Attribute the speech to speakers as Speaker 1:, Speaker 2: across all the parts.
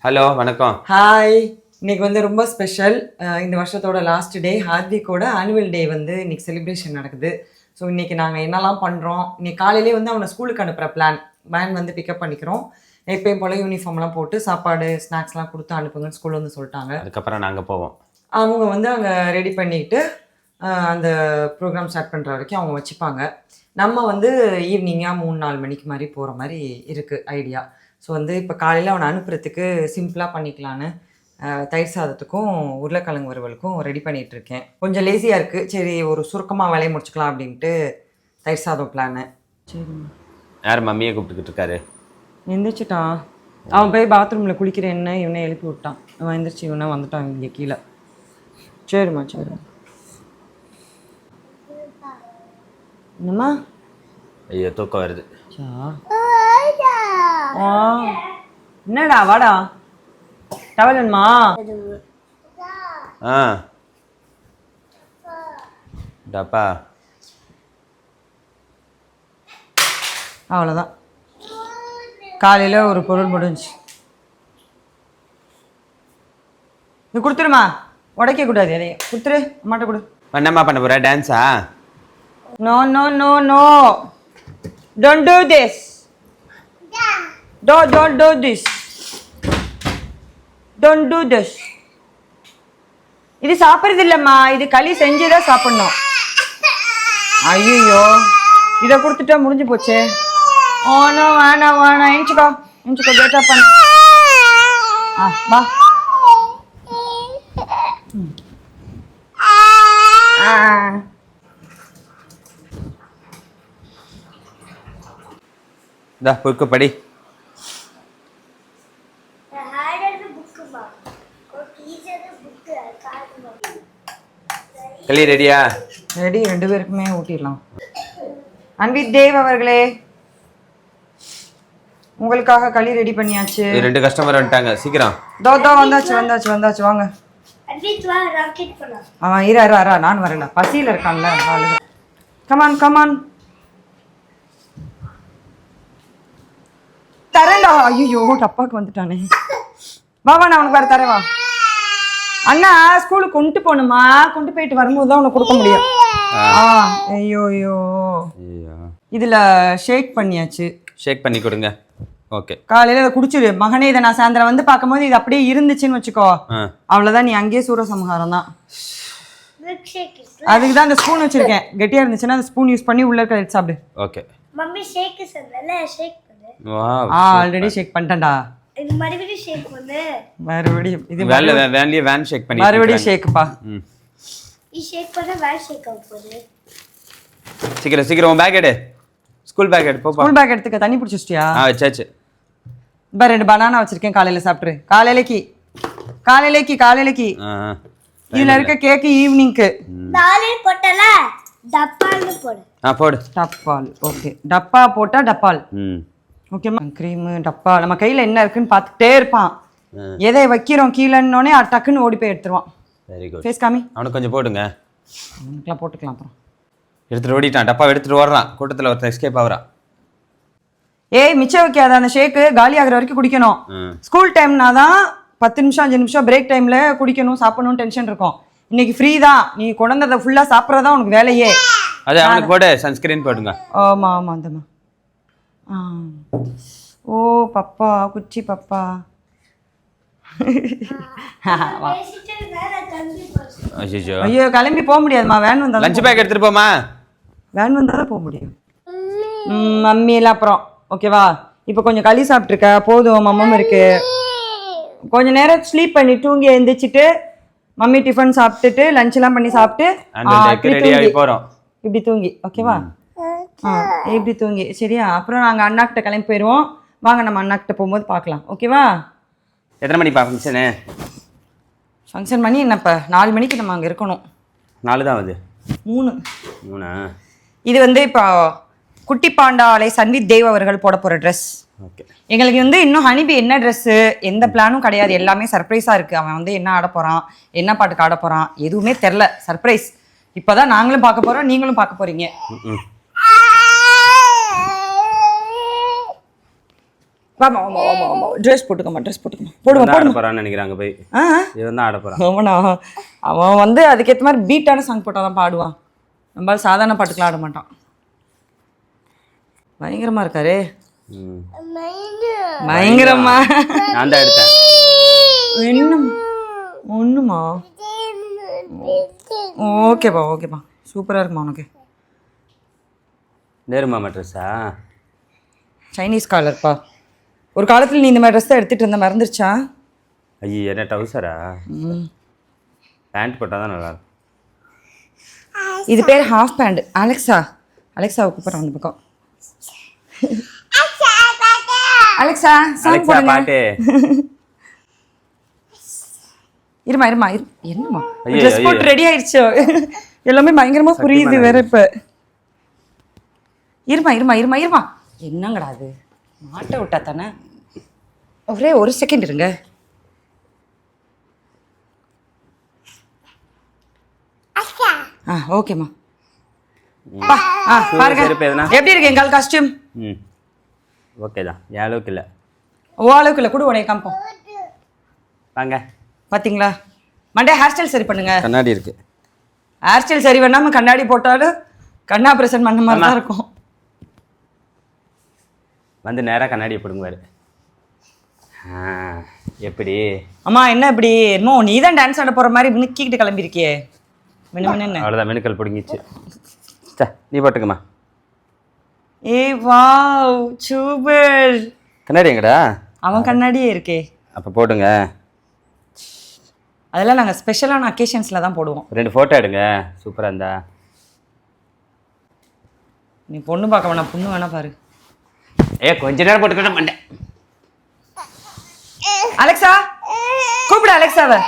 Speaker 1: Hello வணக்கம்.
Speaker 2: Hi. இன்னைக்கு வந்து ரொம்ப ஸ்பெஷல். இந்த வருஷத்தோட லாஸ்ட் டே, ஹார்திக்கோட ஆனுவல் டே வந்து இன்னைக்கு செலிப்ரேஷன் நடக்குது. ஸோ இன்னைக்கு நாங்கள் என்னெல்லாம் பண்ணுறோம், இன்னைக்கு காலையிலேயே வந்து அவனை ஸ்கூலுக்கு அனுப்புகிற பிளான். வேன் வந்து பிக்கப் பண்ணிக்கிறோம். எப்பயும் போல் யூனிஃபார்ம்லாம் போட்டு சாப்பாடு ஸ்நாக்ஸ்லாம் கொடுத்து அனுப்புங்கன்னு ஸ்கூலில் வந்து சொல்லிட்டாங்க.
Speaker 1: அதுக்கப்புறம் நாங்கள் போவோம்.
Speaker 2: அவங்க வந்து அங்கே ரெடி பண்ணிக்கிட்டு அந்த ப்ரோக்ராம் ஸ்டார்ட் பண்ணுற வரைக்கும் அவங்க வச்சுப்பாங்க. நம்ம வந்து ஈவினிங்காக 3-4 மணிக்கு மாதிரி போகிற மாதிரி இருக்குது ஐடியா. ஸோ வந்து இப்போ காலையில் அவனை அனுப்புறதுக்கு சிம்பிளாக பண்ணிக்கலான்னு தயிர் சாதத்துக்கும் உருளைக்கிழங்கு வறுவலுக்கும் ரெடி பண்ணிகிட்ருக்கேன். கொஞ்சம் லேசியாக இருக்குது, சரி ஒரு சுருக்கமாக வேலையை முடிச்சுக்கலாம் அப்படின்ட்டு தயிர் சாதம் பிளானு. சரி,
Speaker 1: யார் மம்மியை கூப்பிட்டுக்கிட்டு இருக்காரு?
Speaker 2: எந்திரிச்சிட்டான். அவன் போய் பாத்ரூமில் குளிக்கிறேன்னு இவனை எழுப்பி விட்டான். அவன் எந்திரிச்சு இவனை வந்துட்டான் இங்கே கீழே. சரிம்மா சரிம்மா. என்னம்மா?
Speaker 1: ஐயோ தூக்கம் வருது.
Speaker 2: என்னடா வாடா டவலன்மா.
Speaker 1: டப்பா
Speaker 2: அவ்வளோதான். காலையில் ஒரு பொருள் முடிஞ்சு. இது கொடுத்துருமா, உடைக்க கூடாது. எதையும் கொடுத்துரு, அம்மாட்ட கொடு.
Speaker 1: என்னம்மா பண்ண போற? டான்ஸா?
Speaker 2: No no no no, don't do this. Don't do this. Don't do this. இது சாப்பிட்றது இல்லைம்மா, இது களி செஞ்சுதான் சாப்பிடணும். ஐயோ, இதை கொடுத்துட்டா முடிஞ்சு போச்சு. ஓனோ வேணாம் வேணாம், எஞ்சிக்கோ எஞ்சிக்கோ, கேட்டா பண்ண. வா.
Speaker 1: இந்த புக்கு படி. களி ரெடியா?
Speaker 2: ரெடி, 2 பேருக்குமே ஊட்டிடலாம். அன்பித் தேவ் அவர்களே, உங்களுக்காக களி ரெடி பண்ணியாச்சு.
Speaker 1: 2 கஸ்டமர் வந்துட்டாங்க, சீக்கிரம்.
Speaker 2: தோ வந்தாச்சு வாங்க. அவன் இரா நான் வரல, பசியில் இருக்கான்ல. கமான் தரேன்டா. ஐயோ டப்பாக்கு வந்துட்டானே. வா நான் உனக்கு வேற தரேன். வா அண்ணா, ஸ்கூலுக்கு கொண்டு போகணுமா, கொண்டு போயிட்டு வரும்போது தான் உனக்கு கொடுக்க முடியும். ஐயோ இதுல ஷேக் பண்ணியாச்சு.
Speaker 1: ஷேக் பண்ணி கொடுங்க. ஓகே,
Speaker 2: காலையில இதை குடிச்சிரு மகனே. இதை நான் சாயந்தரம் வந்து பார்க்கும்போது இது அப்படியே இருந்துச்சுன்னு வச்சுக்கோ, அவ்வளவுதான், நீ அங்கேயே சூரசம்ஹாரம் தான். அதுக்கு தான் அந்த ஸ்பூன் வச்சிருக்கேன். கெட்டியா இருந்துச்சுன்னா அந்த ஸ்பூன் யூஸ் பண்ணி உள்ள இருக்க எடுத்து சாப்பிடு.
Speaker 1: ஓகே
Speaker 3: மம்மி ஷேக் சொன்னல, ஷேக் பண்ணு.
Speaker 1: வாவ்,
Speaker 2: ஆல்ரெடி ஷேக் பண்ணிட்டேன்டா.
Speaker 3: இது மறுபடியும் ஷேக் பண்ணு.
Speaker 2: மறுபடியும் இது
Speaker 1: வேன்லயே வேன் ஷேக் பண்ணி
Speaker 2: மறுபடியும் ஷேக்ப்பா.
Speaker 3: நீ ஷேக் பண்ண வேன் ஷேக் ஆக போகுது.
Speaker 1: சீக்கிரம் உன் பேக் எடு. ஸ்கூல் பேக் எடு. போப்பா.
Speaker 2: ஸ்கூல் பேக் எடுத்துக்க. தண்ணி பிடிச்சிட்டியா?
Speaker 1: வச்சாச்சு.
Speaker 2: இப்போ 2 பனானா வச்சிருக்கேன், காலையில சாப்பிட்ரு. காலையிலேக்கு இதுல இருக்க கேக்கு ஈவினிங்க்கு.
Speaker 3: நாளே போட்டல டப்பால போடு.
Speaker 1: போடு.
Speaker 2: டப்பால். ஓகே, டப்பா போட்டா டப்பால். ஓகேம்மா. க்ரீம் டப்பா நம்ம கையில என்ன இருக்குன்னு பார்த்துட்டே இருப்பான். எதை வைக்கிறோம் கீழன்னோடனே டக்குன்னு ஓடி போய் எடுத்துருவான்.
Speaker 1: Very good.
Speaker 2: ஃபேஸ் காமி.
Speaker 1: அவனுக்கு கொஞ்சம் போடுங்க.
Speaker 2: அவனுக்குலாம் போட்டுக்கலாம். அப்புறம்
Speaker 1: எடுத்துட்டு ஓடிட்டான். டப்பா எடுத்துட்டு ஓடுறான். கூட்டத்தில் ஒருத்தர் எஸ்கேப் ஆகுறான்.
Speaker 2: ஏய், மிச்சம் வைக்காத. அந்த ஷேக்கு காலி ஆகிற வரைக்கும் குடிக்கணும். ஸ்கூல் டைம்னா தான் 10 நிமிஷம் 5 நிமிஷம் பிரேக் டைம்ல குடிக்கணும், சாப்பிடணும், டென்ஷன் இருக்கும். இன்னைக்கு ஃப்ரீ தான். நீ கொண்டதை ஃபுல்லா சாப்பிட்றதா உனக்கு வேலையே.
Speaker 1: அது அவனுக்கு போடு, சன்ஸ்கிரீன் போடுங்க.
Speaker 2: ஆமா அந்தம்மா. ஓ பப்பா, குச்சி பப்பா. ஐயோ கிளம்பி போக முடியாதுமா, வேன் வந்தா.
Speaker 1: லஞ்ச் பேக் எடுத்துட்டு போமா.
Speaker 2: வேன் வந்தா தான் போக முடியும். மம்மி எல்லாம் அப்புறம் ஓகேவா. இப்போ கொஞ்சம் களி சாப்பிட்ருக்க போதும், மம்மம் இருக்கு. கொஞ்ச நேரம் ஸ்லீப் பண்ணி தூங்கி எழுந்திரிச்சிட்டு மம்மி டிஃபன் சாப்பிட்டுட்டு லஞ்ச் எல்லாம் பண்ணி சாப்பிட்டு இப்படி தூங்கி. ஓகேவா, இப்படி தூங்கி. சரியா, அப்புறம் நாங்கள் அண்ணாக்கிட்ட கிளம்பி போயிடுவோம். வாங்க நம்ம அண்ணாக்கிட்ட போகும்போது பார்க்கலாம். ஓகேவா.
Speaker 1: எத்தனை மணிப்பா ஃபங்க்ஷனு?
Speaker 2: ஃபங்க்ஷன் மணி என்னப்பா 4 மணிக்கு நம்ம அங்கே இருக்கணும்.
Speaker 1: 4 தான் ஆகுது.
Speaker 2: 3. இது வந்து இப்போ குட்டி பாண்டாலை சன்வித் தேவ் அவர்கள் போட போகிற ட்ரெஸ்.
Speaker 1: ஓகே,
Speaker 2: எங்களுக்கு வந்து இன்னும் ஹனிபி என்ன ட்ரெஸ்ஸு எந்த பிளானும் கிடையாது. எல்லாமே சர்ப்ரைஸாக இருக்குது. அவன் வந்து என்ன ஆட போகிறான், என்ன பாட்டுக்கு ஆட போகிறான், எதுவுமே தெரில. சர்ப்ரைஸ். இப்போ தான் நாங்களும் பார்க்க போகிறோம், நீங்களும் பார்க்க போகிறீங்க. வாமா ஆமா ஆமா ஆமா ட்ரெஸ் போட்டுக்கமா போடுமா
Speaker 1: ஆட போறான்னு நினைக்கிறாங்க போய் இவன் தான் ஆட போறான்.
Speaker 2: அவனா அவன் வந்து அதுக்கேற்ற மாதிரி பீட்டான சாங் போட்டால் தான் பாடுவான். நம்ம சாதாரண பாட்டுக்கெலாம் ஆட மாட்டான். பயங்கரமா இருக்காரு. பயங்கரமா
Speaker 1: நான் தான் எடுத்தேன்.
Speaker 2: என்ன ஒண்ணுமா? ஓகேப்பா சூப்பரா இருக்குமா உனக்கு?
Speaker 1: நேருமாமா ட்ரெஸ்ஸா?
Speaker 2: சைனீஸ் காலர்ப்பா. ஒரு காலத்தில் நீ இந்த மாதிரி ட்ரெஸ் தான் எடுத்துகிட்டு இருந்த மறந்துருச்சா?
Speaker 1: ஐயோ என்ன டவுசரா? பேண்ட் போட்டால் தான் நல்லா இருக்கும்.
Speaker 2: இது பேர் ஹாஃப் பேண்ட். அலெக்ஸாவை கூப்பிட்றேன் அந்த பக்கம். அலெக்ஸா சாங் போடுங்க.
Speaker 1: பாட்டு
Speaker 2: இருமா என்னம்மா ட்ரெஸ் போட்டு ரெடி ஆயிடுச்சு. எல்லாமே பயங்கரமா புரியுது வேற. இப்ப இருமா என்னங்கடா அது மாட்ட விட்டா தானே? ஒரே ஒரு செகண்ட் இருங்க. ஓகேம்மா பாருங்க எப்படி இருக்கு எங்கால் காஸ்டியூம்?
Speaker 1: ஓகே தான். என் அளவுக்கு இல்லை.
Speaker 2: ஓ அளவுக்கு இல்லை. கூட உடைய காம்பம்
Speaker 1: வாங்க.
Speaker 2: பார்த்தீங்களா? மண்டே ஹேர் ஸ்டைல் சரி பண்ணுங்க.
Speaker 1: கண்ணாடி இருக்கு.
Speaker 2: ஹேர் ஸ்டைல் சரி பண்ணாமல் கண்ணாடி போட்டாலும் கண்ணா ஆப்ரேஷன் பண்ண மாதிரி தான் இருக்கும்.
Speaker 1: வந்து நேராக கண்ணாடியை பிடுங்குவார். எப்படி
Speaker 2: அம்மா என்ன இப்படி என்னமோ நீ தான் டான்ஸ் ஆட போகிற மாதிரி மினுக்கிக்கிட்டு கிளம்பியிருக்கியே. மின்னு
Speaker 1: அவ்வளோதான் மினுக்கல் பிடுங்கிச்சு. நீ போட்டுக்கம்மா.
Speaker 2: Wow super.
Speaker 1: கண்ணாடி எங்கடா?
Speaker 2: அவன் கண்ணாடியே இருக்கே.
Speaker 1: அப்போ போடுங்க.
Speaker 2: அதெல்லாம் நாங்கள் ஸ்பெஷலான அக்கேஷன்ஸில் தான் போடுவோம்.
Speaker 1: 2 ஃபோட்டோ எடுங்க. சூப்பராக இருந்தா.
Speaker 2: நீ பொண்ணு பார்க்க வேணாம், பொண்ணு வேணா பாரு.
Speaker 1: கொஞ்ச நேரம் போட்டுக்கிட்ட மாட்டேன்.
Speaker 2: அலெக்ஸா கூப்பிடு அலெக்ஸாவை.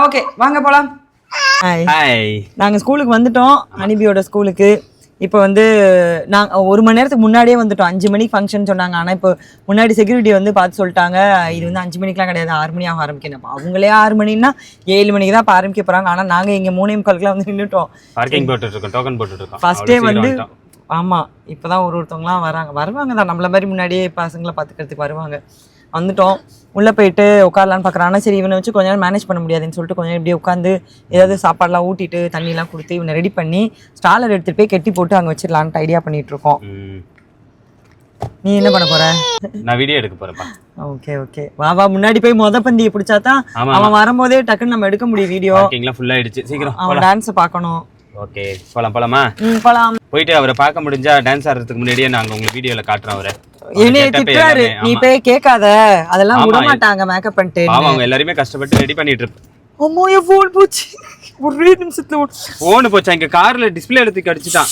Speaker 2: ஓகே வாங்க போகலாம். நாங்கள் ஸ்கூலுக்கு வந்துட்டோம். அனிபியோட ஸ்கூலுக்கு. இப்போ வந்து நாங்கள் 1 மணி நேரத்துக்கு முன்னாடியே வந்துட்டோம். 5 மணிக்கு ஃபங்க்ஷன் சொன்னாங்க. ஆனால் இப்போ முன்னாடி செக்யூரிட்டி வந்து பார்த்து சொல்லிட்டாங்க இது வந்து 5 மணிக்கெலாம் கிடையாது, 6 மணி ஆரம்பிக்கணும். அவங்களே 6 மணின்னா 7 மணிக்கு தான் இப்போ ஆரம்பிக்க போகிறாங்க. ஆனால் நாங்கள் இங்கே 3:45 வந்து நின்றுட்டோம்.
Speaker 1: பார்க்கிங் போட்டுருக்கோம், டோக்கன் போட்டுருக்கோம்.
Speaker 2: ஃபஸ்ட்டே வந்து ஆமாம் இப்போ தான் ஒருத்தவங்களாம் வருவாங்க தான் நம்மள மாதிரி முன்னாடியே பசங்களை பார்த்துக்கிறதுக்கு வருவாங்க. வந்துட்டோம். உள்ளே போயிட்டு உட்காரலான்னு பார்க்குறேன். ஆனால் சரி இவனை வச்சு கொஞ்ச நேரம் மேனேஜ் பண்ண முடியாதுன்னு சொல்லிட்டு கொஞ்சம் இப்படியே உட்காந்து ஏதாவது சாப்பாடெலாம் ஊட்டிட்டு தண்ணியெலாம் கொடுத்து இவனை ரெடி பண்ணி ஸ்டாலர் எடுத்துகிட்டு போய் கெட்டி போட்டு அங்கே வச்சிடலான்ட்டு ஐடியா பண்ணிகிட்ருக்கோம். நீ என்ன பண்ண போற?
Speaker 1: நான் வீடியோ எடுக்க போறேன்ப்பா.
Speaker 2: ஓகே வா முன்னாடி போய் பந்தியை பிடிச்சா தான் அவன் வரும்போதே டக்குன்னு நம்ம எடுக்க முடியும் வீடியோ.
Speaker 1: பார்க்கிங்லாம் ஃபுல் ஆயிடுச்சு. சீக்கிரம்
Speaker 2: அவன் டான்ஸ் பார்க்கணும்.
Speaker 1: ஓகே போலாமா?
Speaker 2: போலாம்.
Speaker 1: போயிட்டு அவரை பார்க்க முடிஞ்சா டான்ஸ் ஆடுறதுக்கு முன்னாடியே நாங்க உங்களுக்கு வீடியோல காட்டுறோம். அவரை
Speaker 2: என்னைய திட்டுறாரு, நீ போய் கேட்காத, அதெல்லாம் விட மாட்டாங்க மேக்கப் பண்ணிட்டு.
Speaker 1: அவங்க எல்லாருமே கஷ்டப்பட்டு ரெடி பண்ணிட்டு இருப்போம்.
Speaker 2: அம்மா என் ஃபோன் போச்சு. ஒரே நிமிஷத்துல
Speaker 1: ஃபோன் போச்சா? இங்க கார்ல டிஸ்ப்ளே எடுத்து அடிச்சிட்டான்.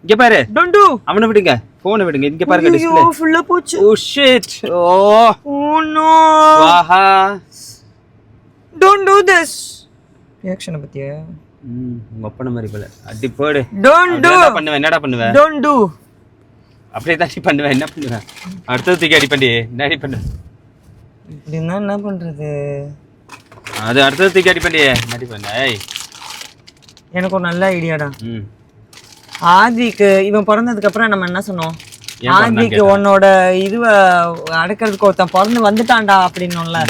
Speaker 1: இங்க பாரு.
Speaker 2: Don't do.
Speaker 1: அவனை விடுங்க, போனை விடுங்க. இங்க பாருங்க டிஸ்ப்ளே
Speaker 2: ஃபுல்லா போச்சு.
Speaker 1: Oh shit.
Speaker 2: Oh no.
Speaker 1: ஆஹா.
Speaker 2: Don't do this. ரியாக்ஷன் பத்தியா?
Speaker 1: மொப்பன மாதிரி போல. அடி போடு.
Speaker 2: Don't do.
Speaker 1: என்னடா பண்ணுவ?
Speaker 2: Don't do.
Speaker 1: அப்படியே தான் பண்ணுவேன். என்ன பண்ணுவேன்? அடுத்தது தூக்கி அடி பண்ணி என்ன அடி பண்ணு?
Speaker 2: இப்படின்னா என்ன பண்றது?
Speaker 1: அது அடுத்தது தூக்கி அடி பண்ணி அடி பண்ண.
Speaker 2: எனக்கு ஒரு நல்ல ஐடியாடா. ஆதிக்கு இவன் பிறந்ததுக்கு அப்புறம் நம்ம என்ன சொன்னோம்? ஆதிக்கு உன்னோட இதுவை அடக்கிறதுக்கு ஒருத்தன் பிறந்து வந்துட்டான்டா அப்படின்னோம்ல.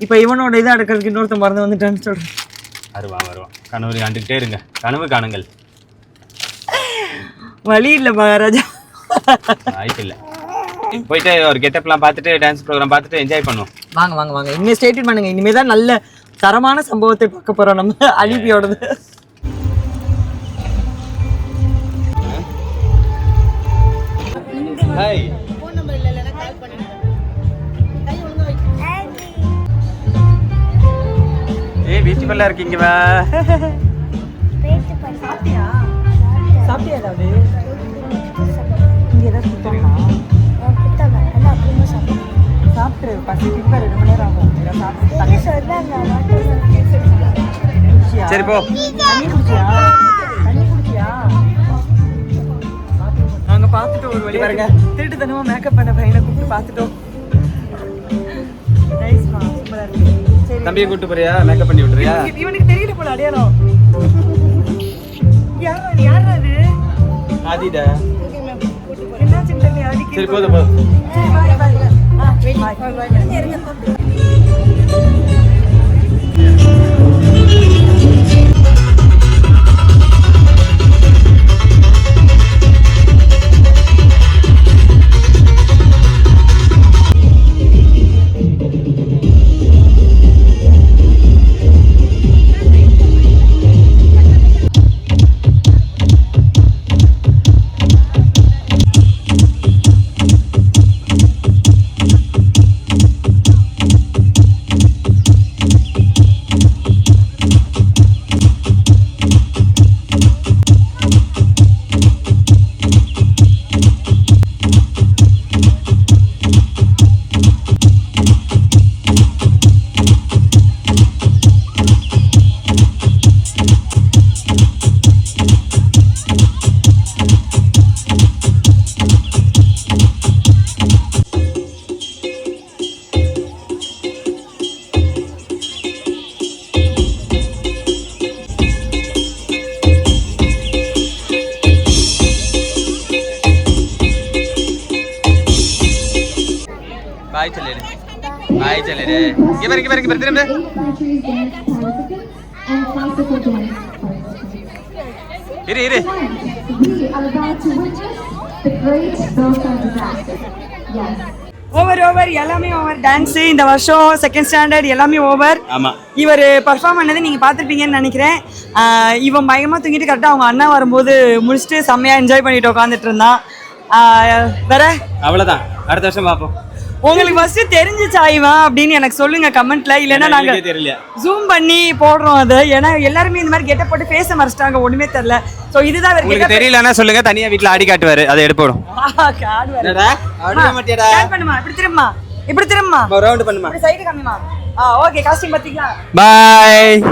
Speaker 2: இப்போ இவனோட இதை அடக்கிறதுக்கு இன்னொருத்தன் பிறந்து வந்துட்டான்னு சொல்றேன்.
Speaker 1: வருவான். கனவு காண்டுகிட்டே இருங்க. கனவு காணுங்கள்.
Speaker 2: வழி இல்லை மகாராஜா.
Speaker 1: வாய்ப்பு இல்லை. போயிட்டு ஒரு கெட்டப்லாம் பார்த்துட்டு டான்ஸ் ப்ரோக்ராம் பார்த்துட்டு என்ஜாய் பண்ணுவோம்.
Speaker 2: வாங்க இனிமே ஸ்டேட்மெண்ட் பண்ணுங்க. இனிமே தான் நல்ல தரமான சம்பவத்தை பார்க்க போறோம் நம்ம அலிபியோடது.
Speaker 1: ஹாய். பியூட்டிஃபுல்லா இருக்கீங்க. வா.
Speaker 2: சாப்பிட்டியா ஏதாவது? இங்கே ஏதாவது கொடுத்தாங்களா? சாப்பிட்டு பசி இப்போ 2 மணி நேரம் ஆகும்.
Speaker 1: சரி போ.
Speaker 2: தண்ணி குடிச்சியா? நாங்கள் பார்த்துட்டோம். ஒரு வழி பாருங்க. திருட்டு தனமாக மேக்கப் பண்ண பையனை கூப்பிட்டு பார்த்துட்டோம். சூப்பராக இருக்கு.
Speaker 1: தம்பியை கூட்டு போறியா? மேக்கப் பண்ணி விட்டுறியா?
Speaker 2: இவனுக்கு தெரியல போல அடையாளம். யாரா அது?
Speaker 1: ஆதிடா.
Speaker 2: என்னாச்சுன்னு தெரியல.
Speaker 1: சரி போதும் போதும். பாய் சொல்லிடு. பாய் சொல்லிடு. இங்க பாரு திரும்ப. இரு.
Speaker 2: ஓவர் எல்லாமே ஓவர். டான்ஸ் இந்த வருஷம் செகண்ட் ஸ்டாண்டர்ட் எல்லாமே ஓவர்.
Speaker 1: ஆமா.
Speaker 2: இவர் பர்ஃபார்ம் பண்ணது நீங்க பார்த்துருப்பீங்கன்னு நினைக்கிறேன். இவன் பயங்கரமா தூங்கிட்டு கரெக்டாக அவங்க அண்ணா வரும்போது முடிச்சுட்டு செம்மையா என்ஜாய் பண்ணிட்டு உட்காந்துட்டு இருந்தான். வேற
Speaker 1: அவ்வளவுதான். அடுத்த வருஷம் பார்ப்போம்.
Speaker 2: உங்களுக்கு ஃபர்ஸ்ட் தெரிஞ்சிச்சா இவன் அப்படின்னு எனக்கு சொல்லுங்க கமெண்ட்ல. இல்லைன்னா நாங்க ஜூம் பண்ணி போடுறோம் அது. ஏன்னா எல்லாருமே இந்த மாதிரி கெட்ட போட்டு பேச மறைச்சிட்டாங்க, ஒண்ணுமே தெரியல. சோ இதுதான்
Speaker 1: உங்களுக்கு தெரியலன்னா சொல்லுங்க, தனியா வீட்ல ஆடி காட்டுவாரு, அதை எடுப்போம்.
Speaker 2: இப்படி திரும்பமா
Speaker 1: ரவுண்ட் பண்ணுமா,
Speaker 2: சைடு காமிமா. ஓகே, காஸ்டியூம் பாத்தீங்களா?
Speaker 1: பை.